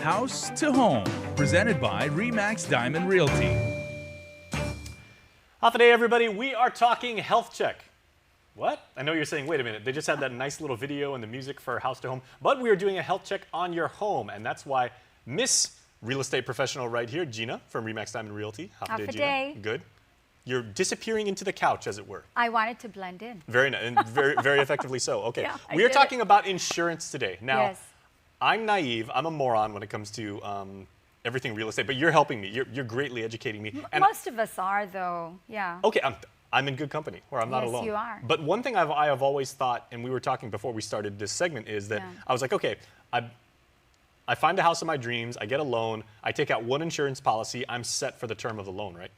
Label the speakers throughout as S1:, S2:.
S1: House to Home, presented by RE/MAX Diamond Realty.
S2: How's the day, everybody? We are talking health check. What? I know you're saying, wait a minute, they just had that nice little video and the music for House to Home, but we are doing a health check on your home, and that's why Miss Real Estate Professional right here, Gina from RE/MAX Diamond Realty.
S3: How's the
S2: Gina?
S3: day?
S2: Good. You're disappearing into the couch, as it were.
S3: I wanted to blend in.
S2: Very nice, and very effectively so. Okay,
S3: Yeah,
S2: we are
S3: did
S2: talking
S3: it.
S2: about insurance today. Now,
S3: Yes.
S2: I'm naive, I'm a moron when it comes to everything real estate, but you're helping me. You're greatly educating me. And
S3: Most of us are, though. Yeah.
S2: okay, I'm in good company, or I'm not
S3: Yes,
S2: alone.
S3: you are.
S2: But one thing I have always thought, and we were talking before we started this segment, is that
S3: Yeah.
S2: I was like, okay, I find a house of my dreams, I get a loan, I take out one insurance policy, I'm set for the term of the loan, right?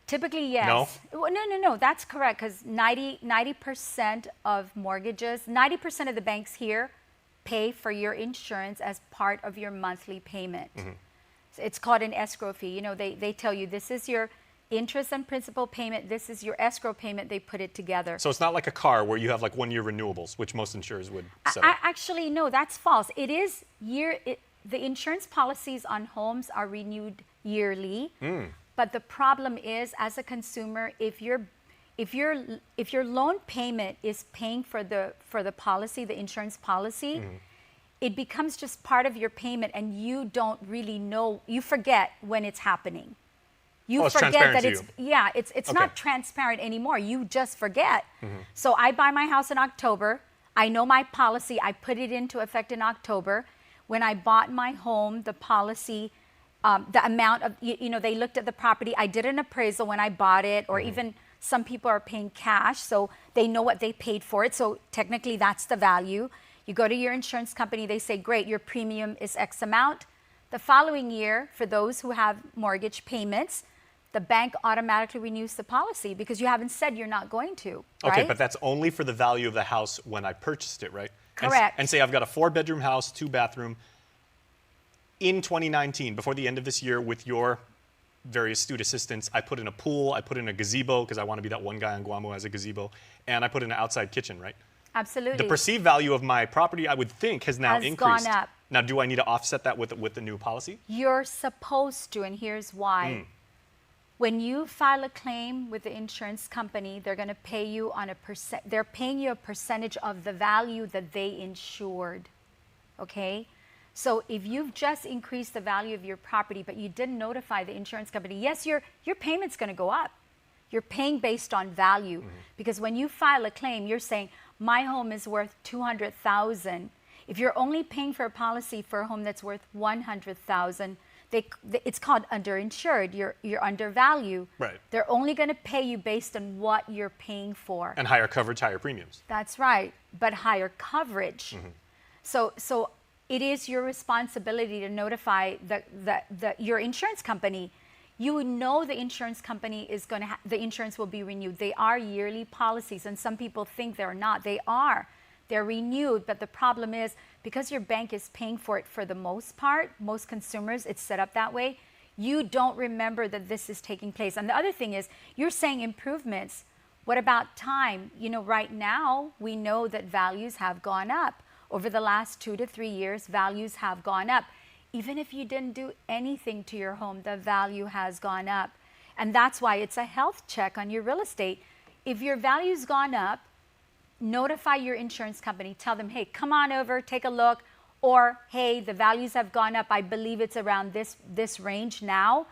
S3: Typically, yes.
S2: No?
S3: Well, no. That's correct, because 90% of mortgages, 90% of the banks here pay for your insurance as part of your monthly payment. So it's called an escrow fee. You know, they tell you this is your interest and principal payment, this is your escrow payment, they put it together.
S2: So it's not like a car where you have like 1 year renewables, which most insurers would set up.
S3: Actually, no, that's false. It is the insurance policies on homes are renewed yearly. But the problem is, as a consumer, if your loan payment is paying for the policy, the insurance policy, it becomes just part of your payment, and you don't really know. You forget when it's happening. You
S2: it's
S3: forget
S2: transparent
S3: that
S2: to
S3: it's
S2: Okay.
S3: not transparent anymore. You just forget. So I buy my house in October. I know my policy. I put it into effect in October. When I bought my home, the policy, the amount of, they looked at the property. I did an appraisal when I bought it, or even some people are paying cash, so they know what they paid for it. So technically that's the value. You go to your insurance company, they say, great, your premium is X amount. The following year, for those who have mortgage payments, the bank automatically renews the policy because you haven't said you're not going to,
S2: Okay,
S3: right?
S2: but that's only for the value of the house when I purchased it, right?
S3: Correct.
S2: And say I've got a 4-bedroom house, 2-bathroom. In 2019, before the end of this year, with your very astute assistance, I put in a pool, I put in a gazebo, because I want to be that one guy on Guam who has a gazebo, and I put in an outside kitchen, right?
S3: Absolutely.
S2: The perceived value of my property, I would think, has now
S3: Has
S2: increased.
S3: gone up.
S2: Now, do I need to offset that with the new policy?
S3: You're supposed to, and here's why. When you file a claim with the insurance company, they're going to pay you on a percent. They're paying you a percentage of the value that they insured. Okay? So if you've just increased the value of your property, but you didn't notify the insurance company, yes, your payment's going to go up. You're paying based on value, because when you file a claim, you're saying my home is worth $200,000. If you're only paying for a policy for a home that's worth $100,000, it's called underinsured. You're undervalued.
S2: Right.
S3: They're only going to pay you based on what you're paying for.
S2: And higher coverage, higher premiums.
S3: That's right, but higher coverage. So it is your responsibility to notify your insurance company. You know the insurance company is going to the insurance will be renewed. They are yearly policies, and some people think they're not. They are. They're renewed, but the problem is, because your bank is paying for it for the most part, most consumers, it's set up that way, you don't remember that this is taking place. And the other thing is, you're saying improvements. What about time? Right now, we know that values have gone up. Over the last 2 to 3 years, values have gone up. Even if you didn't do anything to your home, the value has gone up. And that's why it's a health check on your real estate. If your value's gone up, notify your insurance company. Tell them, hey, come on over, take a look. Or, hey, the values have gone up. I believe it's around this range now.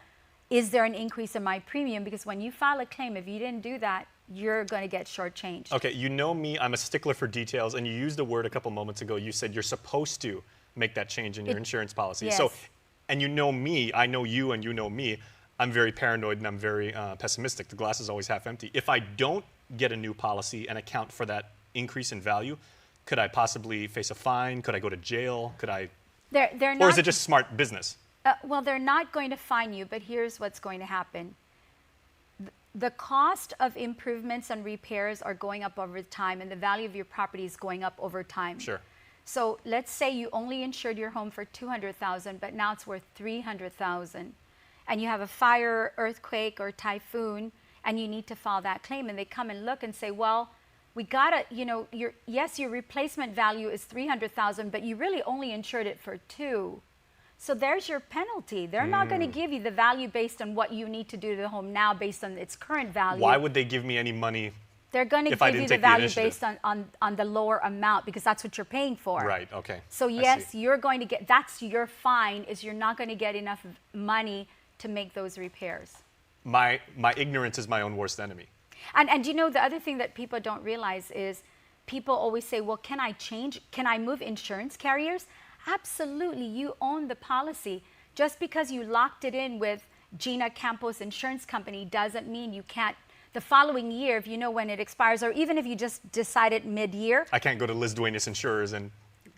S3: Is there an increase in my premium? Because when you file a claim, if you didn't do that, you're going to get shortchanged.
S2: Okay, you know me, I'm a stickler for details, and you used the word a couple moments ago. You said you're supposed to make that change in your insurance policy.
S3: Yes.
S2: So, and you know me, I know you, and you know me. I'm very paranoid and I'm very pessimistic. The glass is always half empty. If I don't get a new policy and account for that increase in value, could I possibly face a fine? Could I go to jail? Could I?
S3: They're not,
S2: or is it just smart business?
S3: Well, they're not going to fine you, but here's what's going to happen. The cost of improvements and repairs are going up over time, and the value of your property is going up over time.
S2: Sure.
S3: So let's say you only insured your home for $200,000, but now it's worth $300,000, and you have a fire, earthquake, or typhoon, and you need to file that claim, and they come and look and say, well, we gotta, your replacement value is $300,000, but you really only insured it for $2. So there's your penalty. They're not going to give you the value based on what you need to do to the home now based on its current value.
S2: Why would they give me any money?
S3: They're going to
S2: if I
S3: give you
S2: didn't
S3: the
S2: take the
S3: value
S2: initiative?
S3: based on the lower amount because that's what you're paying for.
S2: Right, okay.
S3: So
S2: I
S3: yes,
S2: see.
S3: you're going to get, that's your fine, is you're not going to get enough money to make those repairs.
S2: My ignorance is my own worst enemy.
S3: And you know, the other thing that people don't realize is people always say, well, can I change? Can I move insurance carriers? Absolutely, you own the policy. Just because you locked it in with Gina Campos Insurance Company doesn't mean you can't, the following year, if you know when it expires, or even if you just decide it mid-year.
S2: I can't go to Liz Duenas Insurers and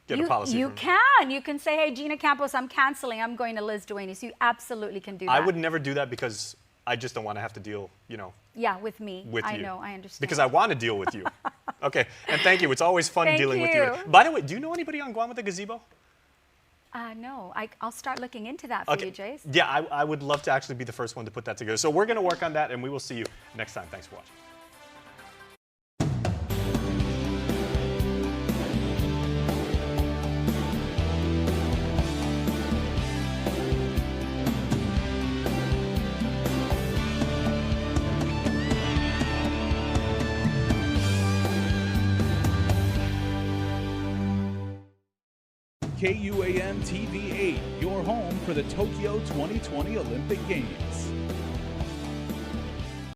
S2: get a policy
S3: You
S2: from
S3: can. You can say, hey, Gina Campos, I'm canceling. I'm going to Liz Duenas. You absolutely can do that.
S2: I would never do that because I just don't want to have to deal,
S3: Yeah, with me.
S2: with
S3: I
S2: you.
S3: know, I understand.
S2: Because I want to deal with you. Okay, and thank you. It's always fun
S3: Thank
S2: dealing with
S3: you.
S2: you. By the way, do you know anybody on Guam with a gazebo?
S3: No, I'll start looking into that for you, Jace.
S2: Yeah, I would love to actually be the first one to put that together. So we're going to work on that, and we will see you next time. Thanks for watching.
S1: KUAM TV 8, your home for the Tokyo 2020 Olympic Games.